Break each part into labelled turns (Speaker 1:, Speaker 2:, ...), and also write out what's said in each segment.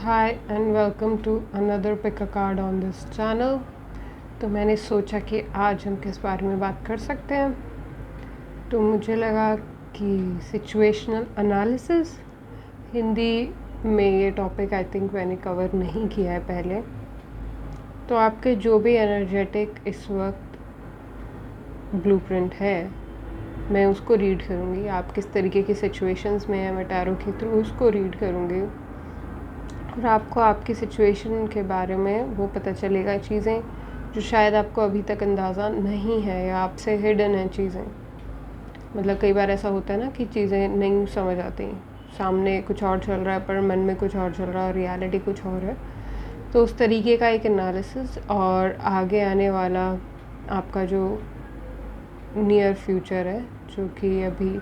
Speaker 1: Hi and welcome to another pick a card on this channel। तो मैंने सोचा कि आज हम किस बारे में बात कर सकते हैं। तो मुझे लगा कि सिचुएशनल एनालिसिस, हिंदी में ये टॉपिक आई थिंक मैंने कवर नहीं किया है पहले। तो आपके जो भी एनर्जेटिक इस वक्त ब्लूप्रिंट है, मैं उसको रीड करूँगी। आप किस तरीके की सिचुएशंस में हैं, मैं टैरो के थ्रू उसको रीड करूँगी और आपको आपकी सिचुएशन के बारे में वो पता चलेगा, चीज़ें जो शायद आपको अभी तक अंदाज़ा नहीं है या आपसे हिडन है चीज़ें। मतलब कई बार ऐसा होता है ना कि चीज़ें नहीं समझ आती, सामने कुछ और चल रहा है पर मन में कुछ और चल रहा है और रियलिटी कुछ और है। तो उस तरीके का एक एनालिसिस और आगे आने वाला आपका जो नियर फ्यूचर है, जो कि अभी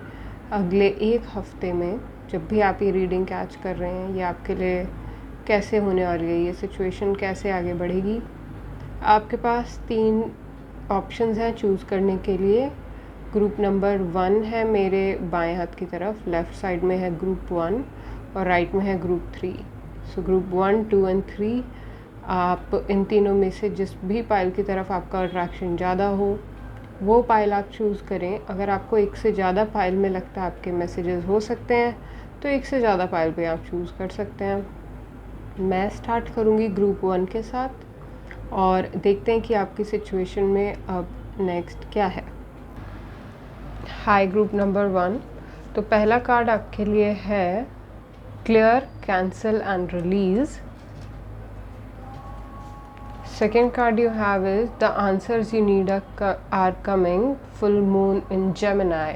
Speaker 1: अगले एक हफ्ते में जब भी आप ये रीडिंग कैच कर रहे हैं, ये आपके लिए कैसे होने वाली है, ये सिचुएशन कैसे आगे बढ़ेगी। आपके पास 3 ऑप्शंस हैं चूज़ करने के लिए। ग्रुप नंबर 1 है मेरे बाएं हाथ की तरफ, लेफ़्ट साइड में है ग्रुप 1 और राइट में है ग्रुप 3। सो ग्रुप 1, 2 एंड 3, आप इन तीनों में से जिस भी पाइल की तरफ आपका अट्रैक्शन ज़्यादा हो वो पाइल आप चूज़ करें। अगर आपको एक से ज़्यादा पाइल में लगता है आपके मैसेजेस हो सकते हैं, तो एक से ज़्यादा पाइल पे आप चूज़ कर सकते हैं। मैं स्टार्ट करूँगी ग्रुप 1 के साथ और देखते हैं कि आपकी सिचुएशन में अब नेक्स्ट क्या है। हाय ग्रुप नंबर 1। तो पहला कार्ड आपके लिए है clear, cancel and release. Second card you have is the answers you need are coming, full moon in Gemini.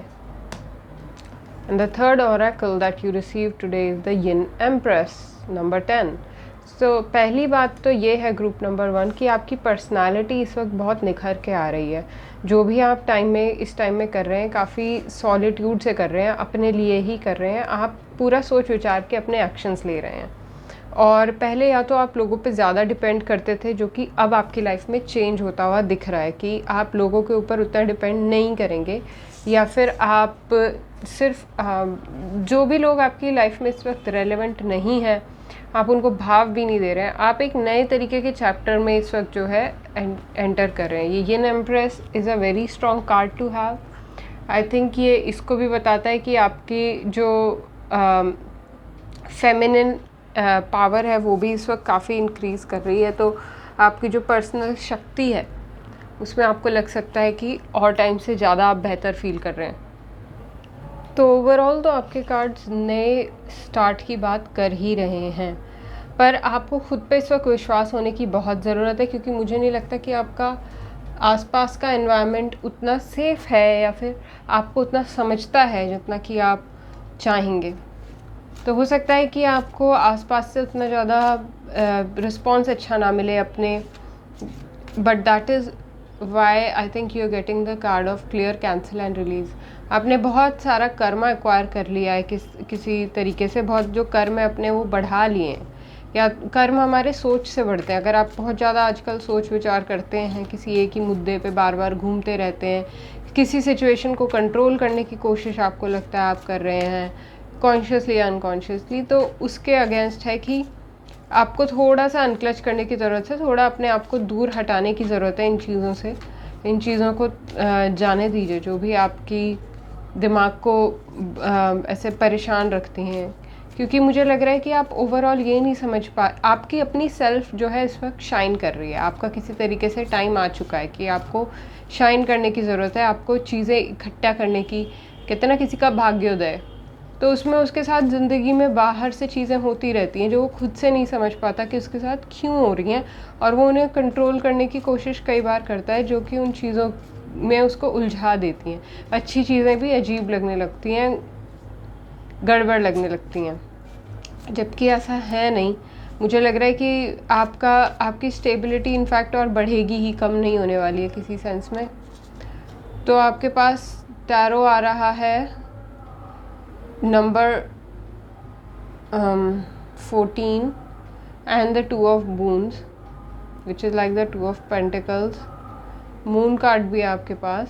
Speaker 1: And the third oracle that you received today is the Yin Empress, number 10. So पहली बात तो ये है group number 1 कि आपकी personality इस वक्त बहुत निखर के आ रही है। जो भी आप इस टाइम में कर रहे हैं, काफ़ी सॉलिट्यूड से कर रहे हैं, अपने लिए ही कर रहे हैं। आप पूरा सोच विचार के अपने एक्शंस ले रहे हैं और पहले या तो आप लोगों पे ज़्यादा डिपेंड करते थे, जो कि अब आपकी लाइफ में चेंज होता हुआ दिख रहा है कि आप लोगों के ऊपर उतना डिपेंड नहीं करेंगे, या फिर आप सिर्फ जो भी लोग आपकी लाइफ में इस वक्त रेलेवेंट नहीं है, आप उनको भाव भी नहीं दे रहे हैं। आप एक नए तरीके के चैप्टर में इस वक्त जो है एंटर कर रहे हैं। ये Yin Empress is a very strong card to have. I think ये इसको भी बताता है कि आपकी जो फेमिनिन पावर है वो भी इस वक्त काफ़ी इंक्रीज़ कर रही है। तो आपकी जो पर्सनल शक्ति है उसमें आपको लग सकता है कि और टाइम से ज़्यादा आप बेहतर फील कर रहे हैं। तो ओवरऑल तो आपके कार्ड्स नए स्टार्ट की बात कर ही रहे हैं, पर आपको खुद पे इस वक्त विश्वास होने की बहुत ज़रूरत है, क्योंकि मुझे नहीं लगता कि आपका आसपास का एनवायरनमेंट उतना सेफ़ है या फिर आपको उतना समझता है जितना कि आप चाहेंगे। तो हो सकता है कि आपको आसपास से उतना ज़्यादा रिस्पॉन्स अच्छा ना मिले अपने, but that is why I think you are getting the card of clear, cancel and release. आपने बहुत सारा कर्म एक्वायर कर लिया है किसी तरीके से, बहुत जो कर्म है अपने वो बढ़ा लिए हैं, या कर्म हमारे सोच से बढ़ते हैं। अगर आप बहुत ज़्यादा आजकल सोच विचार करते हैं, किसी एक ही मुद्दे पे बार बार घूमते रहते हैं, किसी सिचुएशन को कंट्रोल करने की कोशिश आपको लगता है आप कर रहे हैं कॉन्शियसली या अनकॉन्शियसली, तो उसके अगेंस्ट है कि आपको थोड़ा सा अनक्लच करने की ज़रूरत है, थोड़ा अपने आप को दूर हटाने की ज़रूरत है इन चीज़ों से। इन चीज़ों को जाने दीजिए जो भी आपकी दिमाग को ऐसे परेशान रखती हैं, क्योंकि मुझे लग रहा है कि आप ओवरऑल ये नहीं समझ आपकी अपनी सेल्फ जो है इस वक्त शाइन कर रही है। आपका किसी तरीके से टाइम आ चुका है कि आपको शाइन करने की ज़रूरत है, आपको चीज़ें इकट्ठा करने की। कहते हैं ना किसी का भाग्योदय, तो उसमें उसके साथ ज़िंदगी में बाहर से चीज़ें होती रहती हैं जो वो खुद से नहीं समझ पाता कि उसके साथ क्यों हो रही हैं, और वो उन्हें कंट्रोल करने की कोशिश कई बार करता है, जो कि उन चीज़ों में उसको उलझा देती हैं। अच्छी चीज़ें भी अजीब लगने लगती हैं, गड़बड़ लगने लगती हैं, जबकि ऐसा है नहीं। मुझे लग रहा है कि आपकी स्टेबिलिटी इनफैक्ट और बढ़ेगी ही, कम नहीं होने वाली है किसी सेंस में। तो आपके पास टैरो आ रहा है number 14 and the 2 of Moons, which is like the 2 of Pentacles. Moon card भी है आपके पास,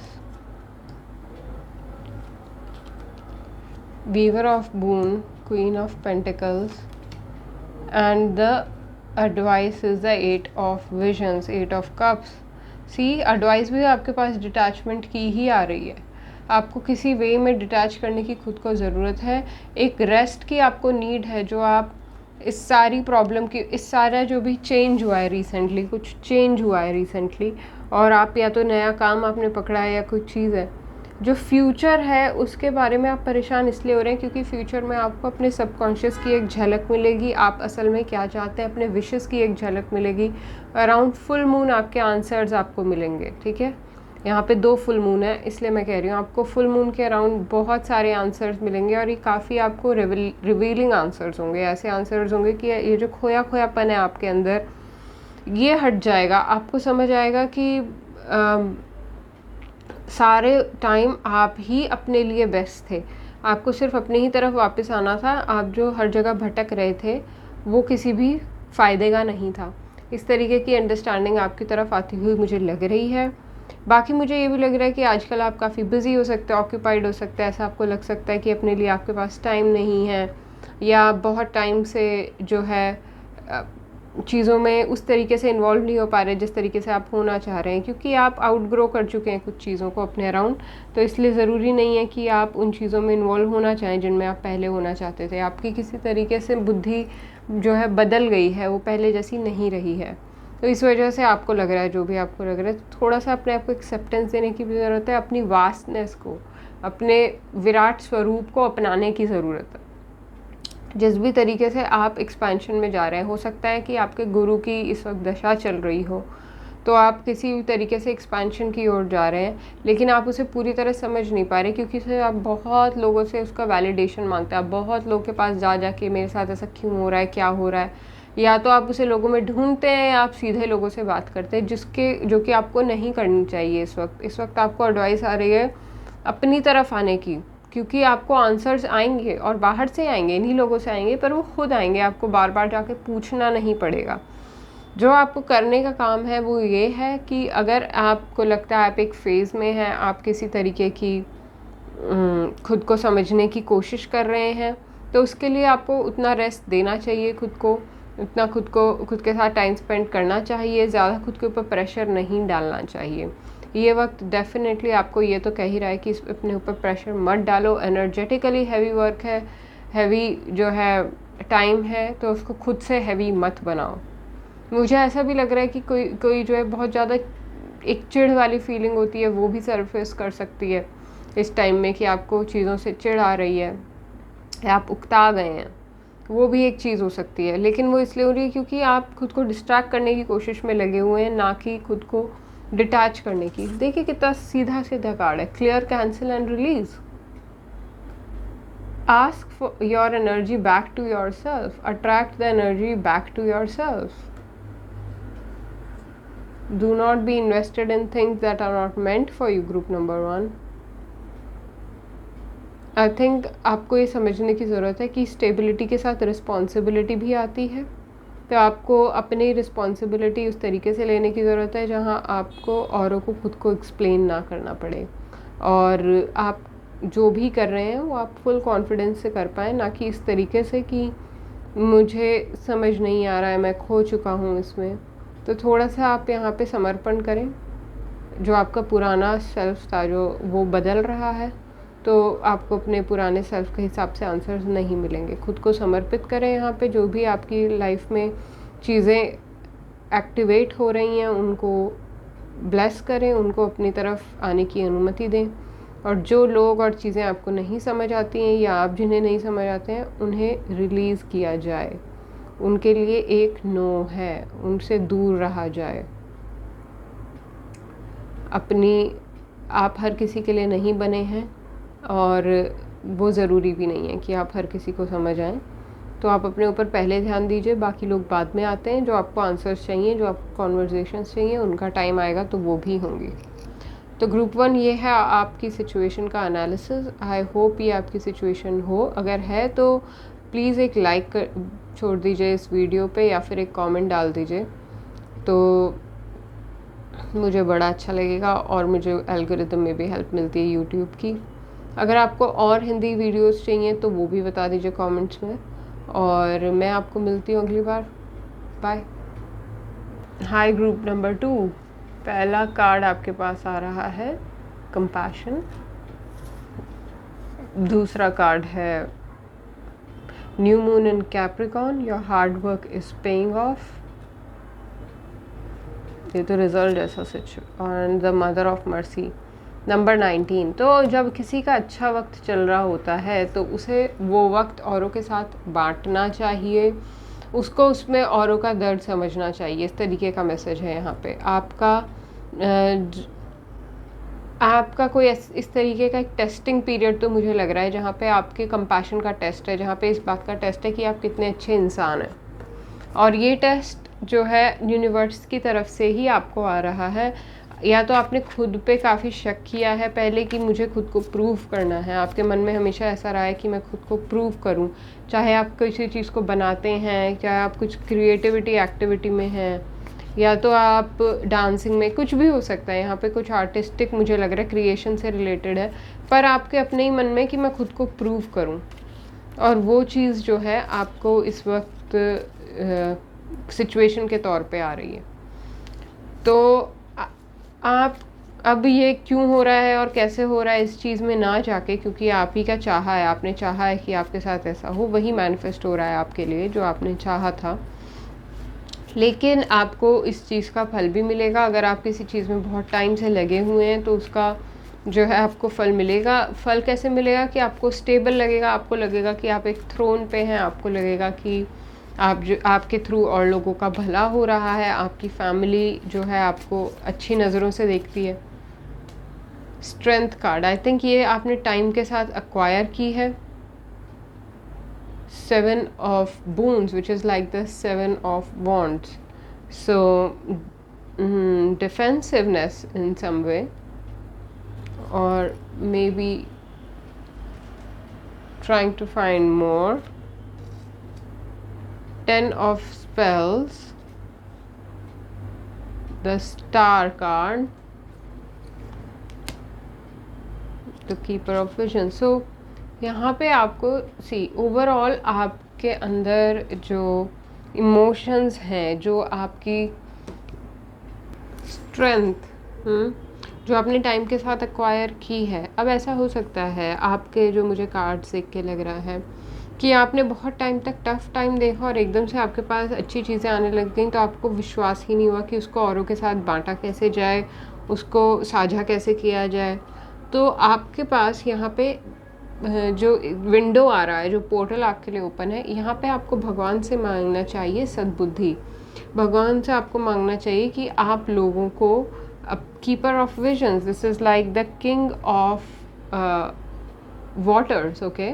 Speaker 1: weaver of moon, queen of pentacles and the advice is the 8 of visions, 8 of cups. सी एडवाइस भी आपके पास डिटैचमेंट की ही आ रही है। आपको किसी वे में डिटैच करने की खुद को ज़रूरत है, एक रेस्ट की आपको नीड है, जो आप इस सारी प्रॉब्लम की, इस सारा जो भी चेंज हुआ है रिसेंटली, कुछ चेंज हुआ है रिसेंटली, और आप या तो नया काम आपने पकड़ा है या कुछ चीज़ है, जो फ्यूचर है उसके बारे में आप परेशान इसलिए हो रहे हैं क्योंकि फ्यूचर में आपको अपने सबकॉन्शियस की एक झलक मिलेगी, आप असल में क्या चाहते हैं, अपने विशेस की एक झलक मिलेगी। अराउंड फुल मून आपके आंसर्स आपको मिलेंगे, ठीक है। यहाँ पे 2 फुल मून है, इसलिए मैं कह रही हूँ आपको फुल मून के अराउंड बहुत सारे आंसर्स मिलेंगे, और ये काफ़ी आपको रिवीलिंग आंसर्स होंगे। ऐसे आंसर्स होंगे कि ये जो खोया खोयापन है आपके अंदर, ये हट जाएगा। आपको समझ आएगा कि सारे टाइम आप ही अपने लिए बेस्ट थे, आपको सिर्फ अपनी ही तरफ वापस आना था। आप जो हर जगह भटक रहे थे वो किसी भी फ़ायदे का नहीं था। इस तरीके की अंडरस्टैंडिंग आपकी तरफ आती हुई मुझे लग रही है। बाकी मुझे ये भी लग रहा है कि आजकल आप काफ़ी बिज़ी हो सकते हैं, ऑक्यूपाइड हो सकते हैं। ऐसा आपको लग सकता है कि अपने लिए आपके पास टाइम नहीं है, या बहुत टाइम से जो है चीज़ों में उस तरीके से इन्वॉल्व नहीं हो पा रहे जिस तरीके से आप होना चाह रहे हैं, क्योंकि आप आउटग्रो कर चुके हैं कुछ चीज़ों को अपने अराउंड। तो इसलिए ज़रूरी नहीं है कि आप उन चीज़ों में इन्वॉल्व होना चाहें जिनमें आप पहले होना चाहते थे। आपकी किसी तरीके से बुद्धि जो है बदल गई है, वो पहले जैसी नहीं रही है। तो इस वजह से आपको लग रहा है जो भी आपको लग रहा है, थोड़ा सा अपने आप को एक्सेप्टेंस देने की भी ज़रूरत है, अपनी वास्टनेस को, अपने विराट स्वरूप को अपनाने की ज़रूरत है। जिस भी तरीके से आप एक्सपेंशन में जा रहे हैं, हो सकता है कि आपके गुरु की इस वक्त दशा चल रही हो, तो आप किसी भी तरीके से एक्सपेंशन की ओर जा रहे हैं, लेकिन आप उसे पूरी तरह समझ नहीं पा रहे, क्योंकि से आप बहुत लोगों से उसका वैलिडेशन मांगते हैं। आप बहुत लोगों के पास जा के मेरे साथ ऐसा क्यों हो रहा है, क्या हो रहा है, या तो आप उसे लोगों में ढूंढते हैं या आप सीधे लोगों से बात करते हैं, जो कि आपको नहीं करनी चाहिए। इस वक्त आपको एडवाइस आ रही है अपनी तरफ आने की, क्योंकि आपको आंसर्स आएंगे और बाहर से आएंगे, इन्हीं लोगों से आएंगे, पर वो खुद आएंगे, आपको बार बार जाके पूछना नहीं पड़ेगा। जो आपको करने का काम है वो ये है कि अगर आपको लगता है आप एक फ़ेज़ में हैं, आप किसी तरीके की खुद को समझने की कोशिश कर रहे हैं, तो उसके लिए आपको उतना रेस्ट देना चाहिए खुद को, उतना खुद के साथ टाइम स्पेंड करना चाहिए, ज़्यादा खुद के ऊपर प्रेशर नहीं डालना चाहिए। ये वक्त डेफिनेटली आपको ये तो कह ही रहा है कि अपने ऊपर प्रेशर मत डालो। एनर्जेटिकली हैवी वर्क है, हैवी जो है टाइम है, तो उसको खुद से हैवी मत बनाओ। मुझे ऐसा भी लग रहा है कि कोई जो है बहुत ज़्यादा एक चिढ़ वाली फीलिंग होती है, वो भी सरफेस कर सकती है इस टाइम में, कि आपको चीज़ों से चिढ़ आ रही है या आप उकता गए हैं, वो भी एक चीज़ हो सकती है। लेकिन वो इसलिए हो रही है क्योंकि आप खुद को डिस्ट्रैक्ट करने की कोशिश में लगे हुए हैं, ना कि खुद को डिटैच करने की। देखिए कितना सीधा सीधा कार्ड है, clear, cancel and release. Ask your energy back to yourself, attract the energy back to yourself. Do not be invested in things that are not meant for you, group number 1. I think आपको ये समझने की ज़रूरत है कि stability के साथ responsibility भी आती है, तो आपको अपनी रिस्पॉन्सिबिलिटी उस तरीके से लेने की ज़रूरत है जहाँ आपको औरों को खुद को एक्सप्लेन ना करना पड़े, और आप जो भी कर रहे हैं वो आप फुल कॉन्फिडेंस से कर पाएँ, ना कि इस तरीके से कि मुझे समझ नहीं आ रहा है, मैं खो चुका हूँ इसमें। तो थोड़ा सा आप यहाँ पे समर्पण करें। जो आपका पुराना सेल्फ था जो वो बदल रहा है, तो आपको अपने पुराने सेल्फ के हिसाब से आंसर्स नहीं मिलेंगे। खुद को समर्पित करें यहाँ पे। जो भी आपकी लाइफ में चीज़ें एक्टिवेट हो रही हैं उनको ब्लेस करें, उनको अपनी तरफ आने की अनुमति दें, और जो लोग और चीज़ें आपको नहीं समझ आती हैं या आप जिन्हें नहीं समझ आते हैं उन्हें रिलीज़ किया जाए। उनके लिए एक नो है, उनसे दूर रहा जाए। आप हर किसी के लिए नहीं बने हैं, और वो ज़रूरी भी नहीं है कि आप हर किसी को समझ आएँ। तो आप अपने ऊपर पहले ध्यान दीजिए, बाकी लोग बाद में आते हैं। जो आपको आंसर्स चाहिए, जो आपको कॉन्वर्जेशंस चाहिए, उनका टाइम आएगा तो वो भी होंगी। तो ग्रुप 1 ये है आपकी सिचुएशन का एनालिसिस। आई होप ये आपकी सिचुएशन हो। अगर है तो प्लीज़ एक लाइक छोड़ दीजिए इस वीडियो पे, या फिर एक कमेंट डाल दीजिए, तो मुझे बड़ा अच्छा लगेगा, और मुझे एल्गोरिदम में भी हेल्प मिलती है यूट्यूब की। अगर आपको और हिंदी वीडियोस चाहिए तो वो भी बता दीजिए कमेंट्स में। और मैं आपको मिलती हूँ अगली बार। बाय। हाय ग्रुप नंबर 2, पहला कार्ड आपके पास आ रहा है कंपैशन, दूसरा कार्ड है new moon in Capricorn, your hard work is paying off. ये तो रिजल्ट जैसा situation. The mother of mercy number 19। तो जब किसी का अच्छा वक्त चल रहा होता है तो उसे वो वक्त औरों के साथ बांटना चाहिए, उसको उसमें औरों का दर्द समझना चाहिए। इस तरीके का मैसेज है यहाँ पे। आपका कोई इस तरीके का एक टेस्टिंग पीरियड तो मुझे लग रहा है, जहाँ पे आपके कंपैशन का टेस्ट है, जहाँ पे इस बात का टेस्ट है कि आप कितने अच्छे इंसान हैं। और ये टेस्ट जो है यूनिवर्स की तरफ से ही आपको आ रहा है। या तो आपने खुद पे काफ़ी शक किया है पहले कि मुझे खुद को प्रूव करना है, आपके मन में हमेशा ऐसा रहा है कि मैं खुद को प्रूव करूं, चाहे आप किसी चीज़ को बनाते हैं, चाहे आप कुछ क्रिएटिविटी एक्टिविटी में हैं, या तो आप डांसिंग में, कुछ भी हो सकता है। यहाँ पे कुछ आर्टिस्टिक मुझे लग रहा है क्रिएशन से रिलेटेड है, पर आपके अपने ही मन में कि मैं खुद को प्रूव करूँ, और वो चीज़ जो है आपको इस वक्त सिचुएशन के तौर पे आ रही है। तो आप अब ये क्यों हो रहा है और कैसे हो रहा है इस चीज़ में ना जाके, क्योंकि आप ही का चाहा है, आपने चाहा है कि आपके साथ ऐसा हो, वही मैनिफेस्ट हो रहा है आपके लिए जो आपने चाहा था। लेकिन आपको इस चीज़ का फल भी मिलेगा। अगर आप किसी चीज़ में बहुत टाइम से लगे हुए हैं तो उसका जो है आपको फल मिलेगा। फल कैसे मिलेगा कि आपको स्टेबल लगेगा, आपको लगेगा कि आप एक थ्रोन पे हैं, आपको लगेगा कि आपके थ्रू और लोगों का भला हो रहा है, आपकी फैमिली जो है आपको अच्छी नज़रों से देखती है। स्ट्रेंथ कार्ड, आई थिंक ये आपने टाइम के साथ एक्वायर की है। 7 of Wands, which is like the 7 of Wands. So defensiveness in some way, or maybe trying to find more. 10 of Spells, the Star card, the Keeper of Vision. So यहाँ पे आपको overall आपके अंदर जो emotions हैं, जो आपकी strength जो आपने टाइम के साथ एक्वायर की है, अब ऐसा हो सकता है आपके जो मुझे कार्ड देख के लग रहा है कि आपने बहुत टाइम तक टफ टाइम देखा और एकदम से आपके पास अच्छी चीज़ें आने लग गई, तो आपको विश्वास ही नहीं हुआ कि उसको औरों के साथ बांटा कैसे जाए, उसको साझा कैसे किया जाए। तो आपके पास यहाँ पे जो विंडो आ रहा है, जो पोर्टल आपके लिए ओपन है, यहाँ पे आपको भगवान से मांगना चाहिए सद्बुद्धि। भगवान से आपको मांगना चाहिए कि आप लोगों को keeper of visions, this is like the king of waters, okay.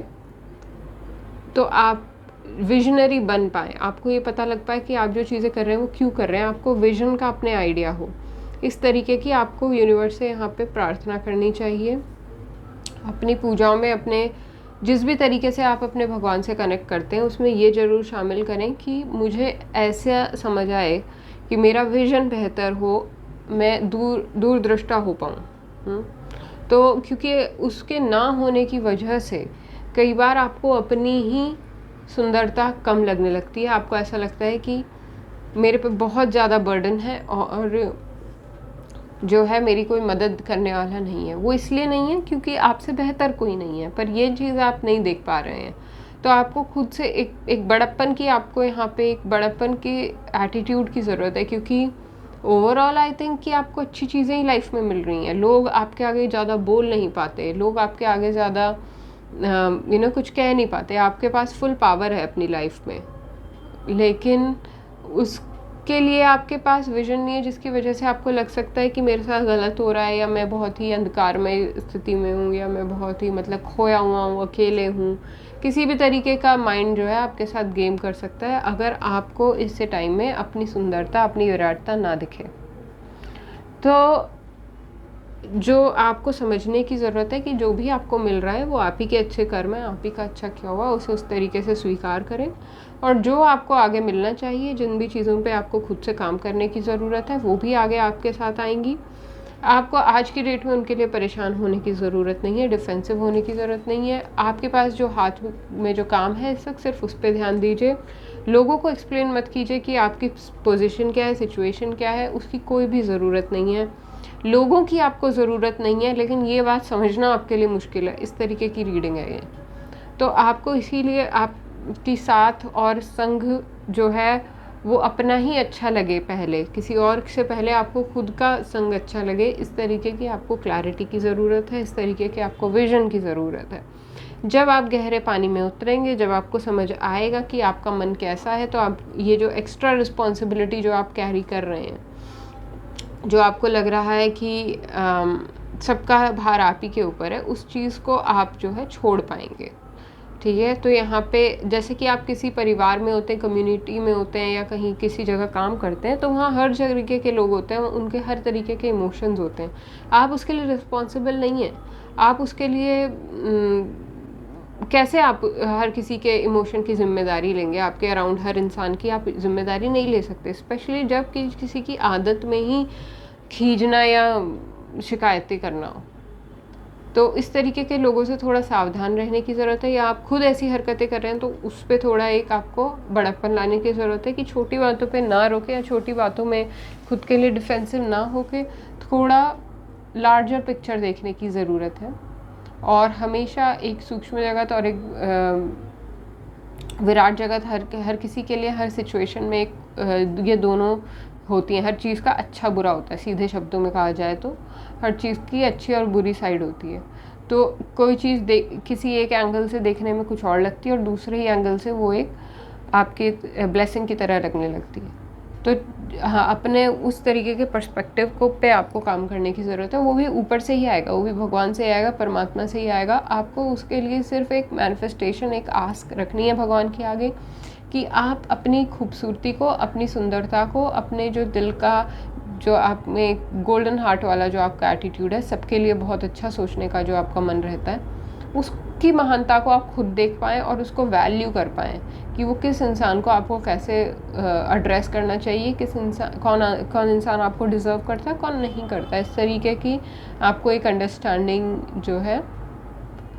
Speaker 1: तो आप विजनरी बन पाए, आपको ये पता लग पाए कि आप जो चीज़ें कर रहे हैं वो क्यों कर रहे हैं, आपको विजन का अपने आइडिया हो। इस तरीके की आपको यूनिवर्स से यहाँ पे प्रार्थना करनी चाहिए। अपनी पूजाओं में, अपने जिस भी तरीके से आप अपने भगवान से कनेक्ट करते हैं, उसमें ये ज़रूर शामिल करें कि मुझे ऐसा समझ आए कि मेरा विज़न बेहतर हो, मैं दूरदृष्टा हो पाऊँ। तो क्योंकि उसके ना होने की वजह से कई बार आपको अपनी ही सुंदरता कम लगने लगती है। आपको ऐसा लगता है कि मेरे पे बहुत ज़्यादा बर्डन है और जो है मेरी कोई मदद करने वाला नहीं है। वो इसलिए नहीं है क्योंकि आपसे बेहतर कोई नहीं है, पर ये चीज़ आप नहीं देख पा रहे हैं। तो आपको खुद से एक बड़प्पन की, आपको यहाँ पे एक बड़प्पन की एटीट्यूड की ज़रूरत है, क्योंकि ओवरऑल आई थिंक कि आपको अच्छी चीज़ें ही लाइफ में मिल रही हैं। लोग आपके आगे ज़्यादा बोल नहीं पाते, लोग आपके आगे ज़्यादा कुछ कह नहीं पाते। आपके पास फुल पावर है अपनी लाइफ में, लेकिन उसके लिए आपके पास विजन नहीं है, जिसकी वजह से आपको लग सकता है कि मेरे साथ गलत हो रहा है, या मैं बहुत ही अंधकारमय स्थिति में हूँ, या मैं बहुत ही खोया हुआ हूँ, अकेले हूँ। किसी भी तरीके का माइंड जो है आपके साथ गेम कर सकता है अगर आपको इससे टाइम में अपनी सुंदरता, अपनी विराटता ना दिखे। तो जो आपको समझने की ज़रूरत है कि जो भी आपको मिल रहा है वो आप ही के अच्छे कर्म है, आप ही का अच्छा किया हुआ, उसे उस तरीके से स्वीकार करें। और जो आपको आगे मिलना चाहिए, जिन भी चीज़ों पे आपको खुद से काम करने की ज़रूरत है, वो भी आगे आपके साथ आएंगी। आपको आज की डेट में उनके लिए परेशान होने की ज़रूरत नहीं है, डिफेंसिव होने की ज़रूरत नहीं है। आपके पास जो हाथ में जो काम है इस वक्त सिर्फ उस पर ध्यान दीजिए। लोगों को एक्सप्लेन मत कीजिए कि आपकी पोजीशन क्या है, सिचुएशन क्या है, उसकी कोई भी ज़रूरत नहीं है। लोगों की आपको ज़रूरत नहीं है, लेकिन ये बात समझना आपके लिए मुश्किल है। इस तरीके की रीडिंग है ये। तो आपको इसीलिए आपकी साथ और संग जो है वो अपना ही अच्छा लगे, पहले किसी और से पहले आपको खुद का संग अच्छा लगे। इस तरीके की आपको क्लैरिटी की ज़रूरत है, इस तरीके के आपको विजन की ज़रूरत है। जब आप गहरे पानी में उतरेंगे, जब आपको समझ आएगा कि आपका मन कैसा है, तो आप ये जो एक्स्ट्रा रिस्पॉन्सिबिलिटी जो आप कैरी कर रहे हैं, जो आपको लग रहा है कि सबका भार आप ही के ऊपर है, उस चीज़ को आप जो है छोड़ पाएंगे। ठीक है, तो यहाँ पे जैसे कि आप किसी परिवार में होते हैं, कम्युनिटी में होते हैं, या कहीं किसी जगह काम करते हैं, तो वहाँ हर तरीके के लोग होते हैं, उनके हर तरीके के इमोशंस होते हैं। आप उसके लिए रिस्पॉन्सिबल नहीं हैं। आप उसके लिए कैसे आप हर किसी के इमोशन की ज़िम्मेदारी लेंगे? आपके अराउंड हर इंसान की आप ज़िम्मेदारी नहीं ले सकते, स्पेशली जब कि किसी की आदत में ही खींचना या शिकायतें करना हो। तो इस तरीके के लोगों से थोड़ा सावधान रहने की ज़रूरत है। या आप खुद ऐसी हरकतें कर रहे हैं तो उस पर थोड़ा एक आपको बड़प्पन लाने की ज़रूरत है कि छोटी बातों पे ना रोके, या छोटी बातों में खुद के लिए डिफेंसिव ना होके थोड़ा लार्जर पिक्चर देखने की ज़रूरत है। और हमेशा एक सूक्ष्म जगत और एक विराट जगत हर किसी के लिए हर सिचुएशन में ये दोनों होती हैं। हर चीज़ का अच्छा बुरा होता है, सीधे शब्दों में कहा जाए तो हर चीज़ की अच्छी और बुरी साइड होती है। तो कोई चीज़ किसी एक एंगल से देखने में कुछ और लगती है, और दूसरे ही एंगल से वो एक आपके ब्लेसिंग की तरह लगने लगती है। तो हाँ, अपने उस तरीके के पर्सपेक्टिव को पे आपको काम करने की ज़रूरत है। वो भी ऊपर से ही आएगा, वो भी भगवान से ही आएगा, परमात्मा से ही आएगा। आपको उसके लिए सिर्फ एक मैनिफेस्टेशन, एक आस्क रखनी है भगवान के आगे कि आप अपनी खूबसूरती को, अपनी सुंदरता को, अपने जो दिल का जो आप में गोल्डन हार्ट वाला जो आपका एटीट्यूड है, सबके लिए बहुत अच्छा सोचने का जो आपका मन रहता है, उसकी महानता को आप खुद देख पाएँ और उसको वैल्यू कर पाएँ कि वो किस इंसान को आपको कैसे एड्रेस करना चाहिए, किस इंसान कौन इंसान आपको डिज़र्व करता है, कौन नहीं करता। इस तरीके की आपको एक अंडरस्टैंडिंग जो है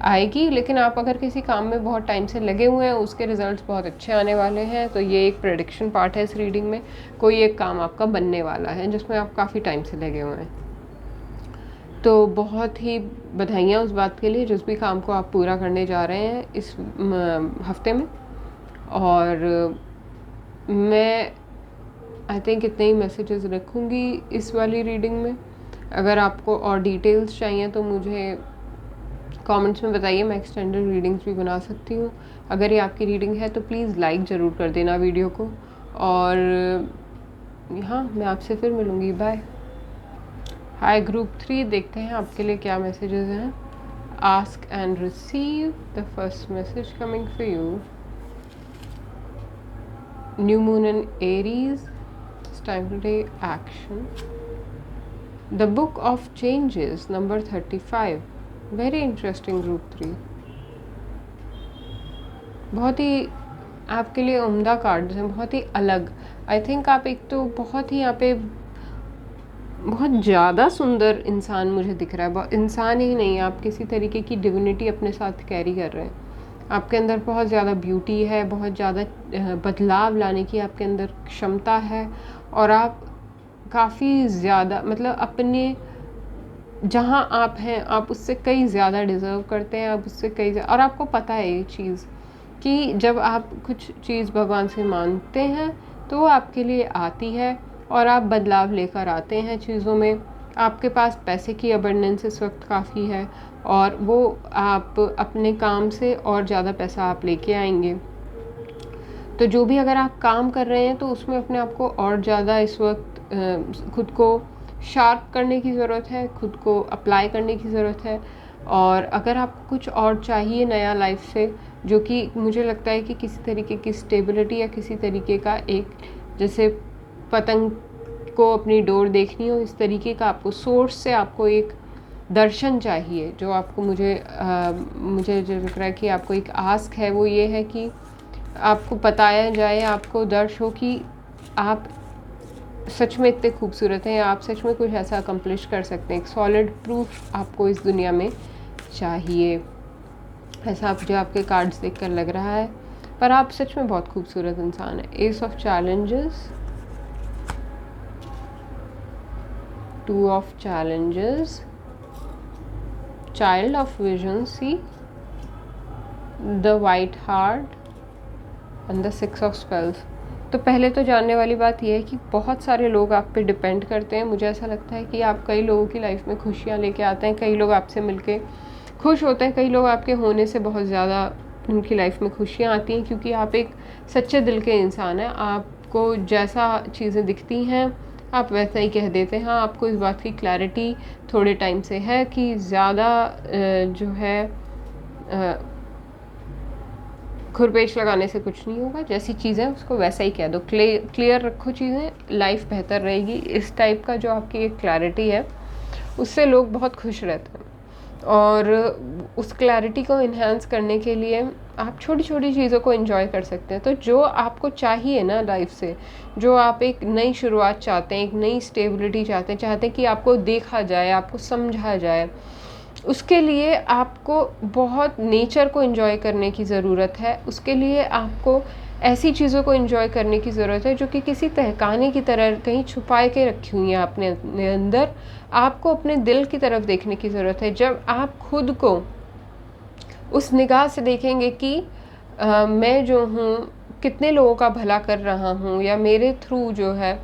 Speaker 1: आएगी। लेकिन आप अगर किसी काम में बहुत टाइम से लगे हुए हैं, उसके रिजल्ट्स बहुत अच्छे आने वाले हैं, तो ये एक प्रेडिक्शन पार्ट है इस रीडिंग में। कोई एक काम आपका बनने वाला है जिसमें आप काफ़ी टाइम से लगे हुए हैं। तो बहुत ही बधाइयाँ उस बात के लिए जिस भी काम को आप पूरा करने जा रहे हैं इस हफ्ते में। और मैं आई थिंक इतने ही मैसेजेस रखूँगी इस वाली रीडिंग में। अगर आपको और डिटेल्स चाहिए तो मुझे कमेंट्स में बताइए, मैं एक्सटेंडेड रीडिंग्स भी बना सकती हूँ। अगर ये आपकी रीडिंग है तो प्लीज़ लाइक ज़रूर कर देना वीडियो को। और हाँ, मैं आपसे फिर मिलूँगी, बाय। हाय ग्रुप 3, देखते हैं आपके लिए क्या मैसेजेस हैं। Ask and receive the first message coming for you. New moon in Aries, it's time to take action. The book of changes, number 35। Very interesting group 3। बहुत ही आपके लिए उम्दा कार्ड्स हैं, बहुत ही अलग। आई थिंक आप एक तो बहुत ही यहाँ पे बहुत ज़्यादा सुंदर इंसान मुझे दिख रहा है। इंसान ही नहीं, आप किसी तरीके की डिविनिटी अपने साथ कैरी कर रहे हैं। आपके अंदर बहुत ज़्यादा ब्यूटी है, बहुत ज़्यादा बदलाव लाने की आपके अंदर क्षमता है। और आप काफ़ी ज़्यादा मतलब अपने जहाँ आप हैं आप उससे कई ज़्यादा डिज़र्व करते हैं, आप उससे कई और आपको पता है ये चीज़ कि जब आप कुछ चीज़ भगवान से मांगते हैं तो वो आपके लिए आती है और आप बदलाव लेकर आते हैं चीज़ों में। आपके पास पैसे की अबंडेंस इस वक्त काफ़ी है और वो आप अपने काम से और ज़्यादा पैसा आप लेके आएंगे। तो जो भी अगर आप काम कर रहे हैं तो उसमें अपने आप को और ज़्यादा इस वक्त खुद को शार्प करने की ज़रूरत है, खुद को अप्लाई करने की ज़रूरत है। और अगर आपको कुछ और चाहिए नया लाइफ से, जो कि मुझे लगता है कि किसी तरीके की स्टेबिलिटी या किसी तरीके का एक जैसे पतंग को अपनी डोर देखनी हो, इस तरीके का आपको सोर्स से आपको एक दर्शन चाहिए। जो आपको मुझे जो लग रहा है कि आपको एक आस्क है, वो ये है कि आपको बताया जाए, आपको दर्श हो कि आप सच में इतने खूबसूरत हैं या आप सच में कुछ ऐसा अकम्प्लिश कर सकते हैं। एक सॉलिड प्रूफ आपको इस दुनिया में चाहिए। ऐसा आप जो आपके कार्ड्स देखकर लग रहा है, पर आप सच में बहुत खूबसूरत इंसान है। S of challenges, 2 of challenges, child of vision, see the white heart and the 6 of spells. तो पहले तो जानने वाली बात यह है कि बहुत सारे लोग आप पे डिपेंड करते हैं। मुझे ऐसा लगता है कि आप कई लोगों की लाइफ में खुशियाँ लेके आते हैं, कई लोग आपसे मिलके खुश होते हैं, कई लोग आपके होने से बहुत ज़्यादा उनकी लाइफ में खुशियाँ आती हैं, क्योंकि आप एक सच्चे दिल के इंसान हैं। आपको जैसा चीज़ें दिखती हैं आप वैसा ही कह देते हैं। हाँ, आपको इस बात की क्लैरिटी थोड़े टाइम से है कि ज़्यादा जो है खुरपेश लगाने से कुछ नहीं होगा। जैसी चीज़ें उसको वैसा ही कह दो, क्लियर रखो चीज़ें, लाइफ बेहतर रहेगी। इस टाइप का जो आपकी एक क्लैरिटी है उससे लोग बहुत खुश रहते हैं। और उस क्लैरिटी को इन्हांस करने के लिए आप छोटी छोटी चीज़ों को एंजॉय कर सकते हैं। तो जो आपको चाहिए ना लाइफ से, जो आप एक नई शुरुआत चाहते हैं, एक नई स्टेबिलिटी चाहते हैं कि आपको देखा जाए, आपको समझा जाए, उसके लिए आपको बहुत नेचर को एंजॉय करने की ज़रूरत है। उसके लिए आपको ऐसी चीज़ों को एंजॉय करने की ज़रूरत है जो कि किसी तहखाने की तरह कहीं छुपा के रखी हुई हैं अपने अंदर। आपको अपने दिल की तरफ देखने की ज़रूरत है। जब आप खुद को उस निगाह से देखेंगे कि मैं जो हूँ कितने लोगों का भला कर रहा हूँ, या मेरे थ्रू जो है,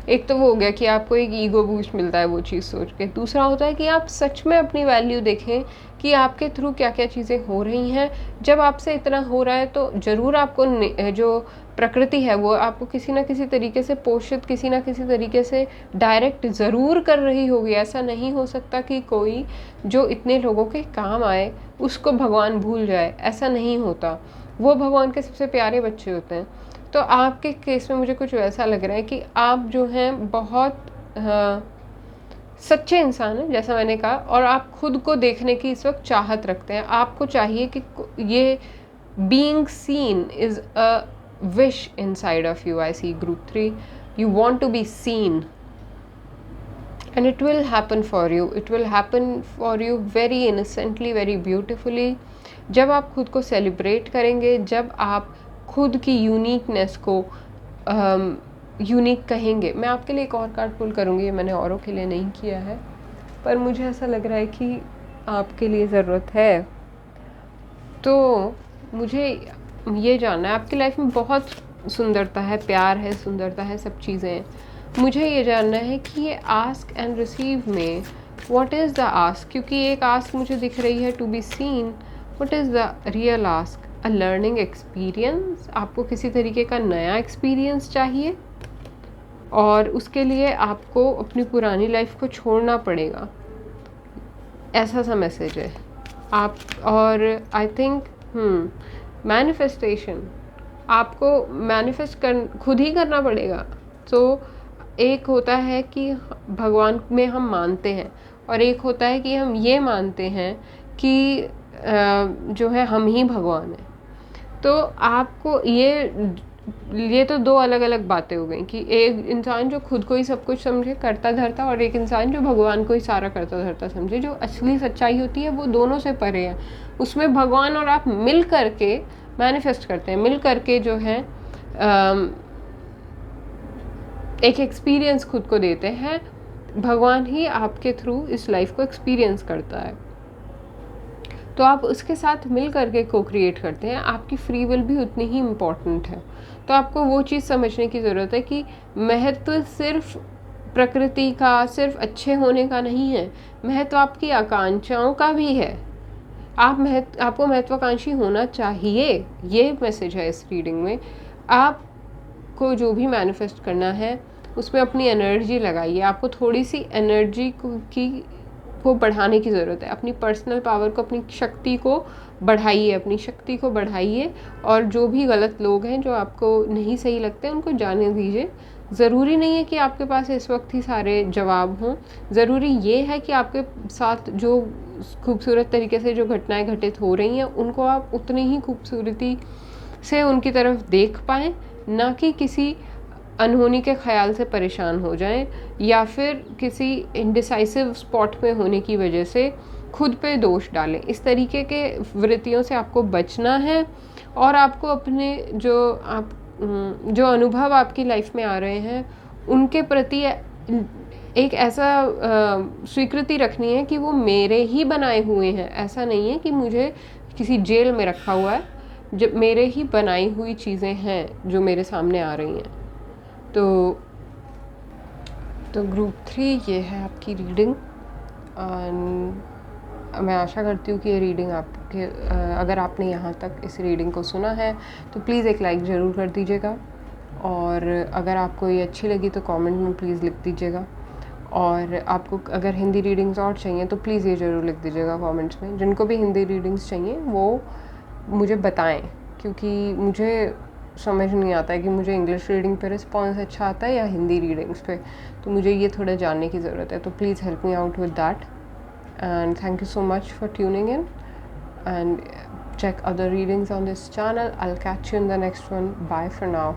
Speaker 1: एक तो वो हो गया कि आपको एक ईगो बूस्ट मिलता है वो चीज़ सोच के। दूसरा होता है कि आप सच में अपनी वैल्यू देखें कि आपके थ्रू क्या क्या चीज़ें हो रही हैं। जब आपसे इतना हो रहा है तो ज़रूर आपको जो प्रकृति है वो आपको किसी ना किसी तरीके से पोषित, किसी ना किसी तरीके से डायरेक्ट ज़रूर कर रही होगी। ऐसा नहीं हो सकता कि कोई जो इतने लोगों के काम आए उसको भगवान भूल जाए, ऐसा नहीं होता। वो भगवान के सबसे प्यारे बच्चे होते हैं। तो आपके केस में मुझे कुछ वैसा लग रहा है कि आप जो हैं बहुत सच्चे इंसान हैं, जैसा मैंने कहा, और आप खुद को देखने की इस वक्त चाहत रखते हैं। आपको चाहिए कि ये being seen is a wish inside of you. I see group 3, you want to be seen and it will happen for you. It will happen for you very innocently, very beautifully. जब आप खुद को celebrate करेंगे, जब आप खुद की uniqueness को यूनिक कहेंगे। मैं आपके लिए एक और कार्ड पुल करूँगी, ये मैंने औरों के लिए नहीं किया है, पर मुझे ऐसा लग रहा है कि आपके लिए ज़रूरत है। तो मुझे ये जानना है, आपकी लाइफ में बहुत सुंदरता है, प्यार है, सुंदरता है, सब चीज़ें हैं। मुझे ये जानना है कि ये आस्क एंड रिसीव में व्हाट इज़ द आस्क, क्योंकि एक आस्क मुझे दिख रही है to be seen. What is the real ask? A learning experience, आपको किसी तरीके का नया एक्सपीरियंस चाहिए और उसके लिए आपको अपनी पुरानी लाइफ को छोड़ना पड़ेगा, ऐसा सा मैसेज है आप। और आई थिंक मैनिफेस्टेशन, आपको मैनिफेस्ट खुद ही करना पड़ेगा। तो एक होता है कि भगवान में हम मानते हैं, और एक होता है कि हम ये मानते हैं कि जो है हम ही भगवान हैं। तो आपको ये तो दो अलग अलग बातें हो गई कि एक इंसान जो खुद को ही सब कुछ समझे करता धरता, और एक इंसान जो भगवान को ही सारा करता धरता समझे। जो असली सच्चाई होती है वो दोनों से परे है। उसमें भगवान और आप मिल करके मैनिफेस्ट करते हैं, मिल करके जो है एक एक्सपीरियंस खुद को देते हैं। भगवान ही आपके थ्रू इस लाइफ को एक्सपीरियंस करता है, तो आप उसके साथ मिल करके को क्रिएट करते हैं। आपकी फ्री विल भी उतनी ही इम्पॉर्टेंट है। तो आपको वो चीज़ समझने की ज़रूरत है कि महत्व सिर्फ प्रकृति का, सिर्फ अच्छे होने का नहीं है, महत्व आपकी आकांक्षाओं का भी है। आपको महत्वाकांक्षी होना चाहिए, ये मैसेज है इस रीडिंग में। आपको जो भी मैनिफेस्ट करना है उसमें अपनी एनर्जी लगाइए। आपको थोड़ी सी एनर्जी को बढ़ाने की ज़रूरत है। अपनी पर्सनल पावर को, अपनी शक्ति को बढ़ाइए, अपनी शक्ति को बढ़ाइए। और जो भी गलत लोग हैं, जो आपको नहीं सही लगते, उनको जाने दीजिए। ज़रूरी नहीं है कि आपके पास इस वक्त ही सारे जवाब हों। ज़रूरी ये है कि आपके साथ जो खूबसूरत तरीके से जो घटनाएं घटित हो रही हैं उनको आप उतनी ही खूबसूरती से उनकी तरफ देख पाएँ, ना कि किसी अनहोनी के ख्याल से परेशान हो जाएं, या फिर किसी इंडिसाइसिव स्पॉट पे होने की वजह से खुद पे दोष डालें। इस तरीके के वृत्तियों से आपको बचना है, और आपको अपने जो अनुभव आपकी लाइफ में आ रहे हैं उनके प्रति एक ऐसा स्वीकृति रखनी है कि वो मेरे ही बनाए हुए हैं। ऐसा नहीं है कि मुझे किसी जेल में रखा हुआ है, जब मेरे ही बनाई हुई चीज़ें हैं जो मेरे सामने आ रही हैं। तो ग्रुप 3 ये है आपकी रीडिंग। मैं आशा करती हूँ कि ये रीडिंग आपके अगर आपने यहाँ तक इस रीडिंग को सुना है तो प्लीज़ एक लाइक ज़रूर कर दीजिएगा, और अगर आपको ये अच्छी लगी तो कमेंट में प्लीज़ लिख दीजिएगा। और आपको अगर हिंदी रीडिंग्स और चाहिए तो प्लीज़ ये ज़रूर लिख दीजिएगा कमेंट्स में। जिनको भी हिंदी रीडिंग्स चाहिए वो मुझे बताएं, क्योंकि मुझे समझ नहीं आता है कि मुझे इंग्लिश रीडिंग पे रिस्पॉन्स अच्छा आता है या हिंदी रीडिंग्स पे, तो मुझे ये थोड़ा जानने की ज़रूरत है। तो please help me out with that, and thank you so much for tuning in, and check other readings on this channel. I'll catch you in the next one. Bye for now.